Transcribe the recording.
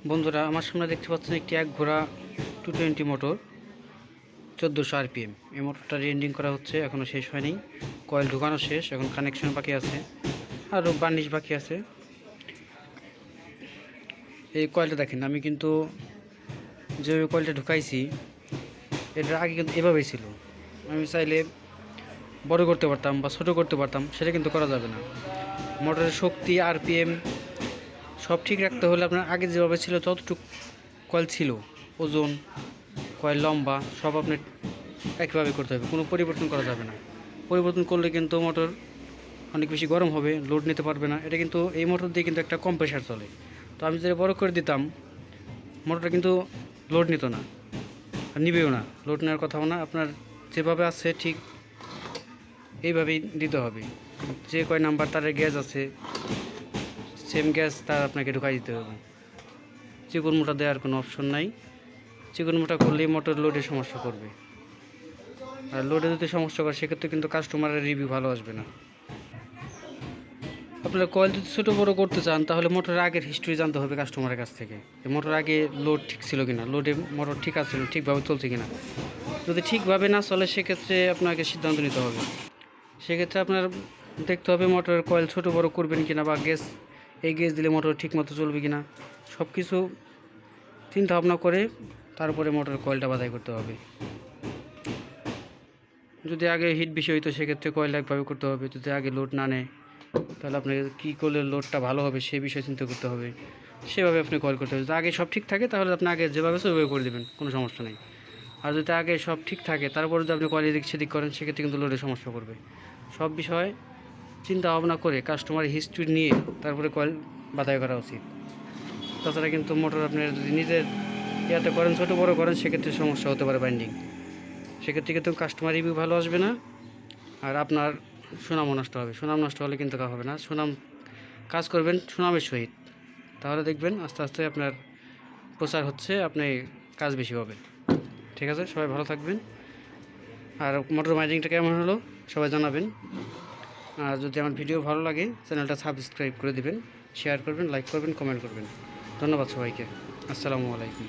বন্ধুরা, আমার সামনে দেখতে পাচ্ছেন একটি এক ঘোড়া 220 মোটর 1400 আরপিএম। এই মোটরটা রিএন্ডিং করা হচ্ছে, এখনও শেষ হয়নি। কয়েল ঢুকানো শেষ, এখন কানেকশন বাকি আছে, আরও বার্নিশ বাকি আছে। এই কয়েলটা দেখেন, আমি কিন্তু যে কয়েলটা ঢুকাইছি এটার আগে কিন্তু এভাবেই ছিল। আমি চাইলে বড় করতে পারতাম বা ছোটো করতে পারতাম, সেটা কিন্তু করা যাবে না। মোটরের শক্তি, আরপিএম সব ঠিক রাখতে হলে আপনার আগে যেভাবে ছিল ততটুকু কয়েল ছিল, ওজন, কয়েল লম্বা সব আপনার একইভাবে করতে হবে, কোনো পরিবর্তন করা যাবে না। পরিবর্তন করলে কিন্তু মোটর অনেক বেশি গরম হবে, লোড নিতে পারবে না। এটা কিন্তু এই মোটর দিয়ে কিন্তু একটা কম প্রেশার চলে। তো আমি যদি বড় করে দিতাম, মোটরটা কিন্তু লোড নিত না, আর নিবেও না, লোড নেওয়ার কথাও না। আপনার যেভাবে আছে ঠিক এইভাবেই দিতে হবে। যে কয় নাম্বার তারের গ্যাস আছে, সেম গ্যাস তার আপনাকে ঢুকাই দিতে হবে। চিকন মোটা দেওয়ার কোনো অপশন নাই। চিকন মোটা করলেই মোটর লোডে সমস্যা করবে, আর লোডে যদি সমস্যা করে সেক্ষেত্রে কিন্তু কাস্টমারের রিভিউ ভালো আসবে না। আপনারা কয়েল যদি ছোটো বড়ো করতে চান তাহলে মোটরের আগের হিস্ট্রি জানতে হবে কাস্টমারের কাছ থেকে, যে মোটর আগে লোড ঠিক ছিল কিনা, লোডে মোটর ঠিক আছে ঠিকভাবে চলছে কিনা। যদি ঠিকভাবে না চলে সেক্ষেত্রে আপনাকে সিদ্ধান্ত নিতে হবে। সেক্ষেত্রে আপনার দেখতে হবে মোটরের কয়েল ছোটো বড়ো করবেন কিনা, বা গ্যাস এই গ্যাস দিলে মোটর ঠিক মতো চলবে কিনা। সব কিছু চিন্তা ভাবনা করে তারপরে মোটরের কয়েলটা বাছাই করতে হবে। যদি আগে হিট বেশি হইতো সেক্ষেত্রে কয়েল একভাবে করতে হবে। যদি আগে লোড না নেয় তাহলে আপনাকে কী করলে লোডটা ভালো হবে সে বিষয়ে চিন্তা করতে হবে, সেভাবে আপনি কয়েল করতে হবে। যদি আগে সব ঠিক থাকে তাহলে আপনি আগে যেভাবে সেভাবে করে দেবেন, কোনো সমস্যা নেই। আর যদি আগে সব ঠিক থাকে তারপরে যদি আপনি কয়েল এদিক সেদিক করেন সেক্ষেত্রে কিন্তু লোডের সমস্যা করবে। সব বিষয় চিন্তা ভাবনা করে কাস্টমার হিস্ট্রি নিয়ে তারপরে কয়েল বাছাই করা উচিত। তাছাড়া কিন্তু মোটর আপনি যদি নিজের ইয়াতে করেন, ছোটো বড়ো করেন, সেক্ষেত্রে সমস্যা হতে পারে বাইন্ডিং। সেক্ষেত্রে কিন্তু কাস্টমার রিভিউ ভালো আসবে না, আর আপনার সুনামও নষ্ট হবে। সুনাম নষ্ট হলে কিন্তু হবে না। সুনাম কাজ করবেন সুনামের সহিত, তাহলে দেখবেন আস্তে আস্তে আপনার প্রচার হচ্ছে, আপনি কাজ বেশি হবে। ঠিক আছে, সবাই ভালো থাকবেন। আর মোটর মাইনিংটা কেমন হলো সবাই জানাবেন। আর যদি আমার ভিডিও ভালো লাগে চ্যানেলটা সাবস্ক্রাইব করে দিবেন, শেয়ার করবেন, লাইক করবেন, কমেন্ট করবেন। ধন্যবাদ সবাইকে। আসসালামু আলাইকুম।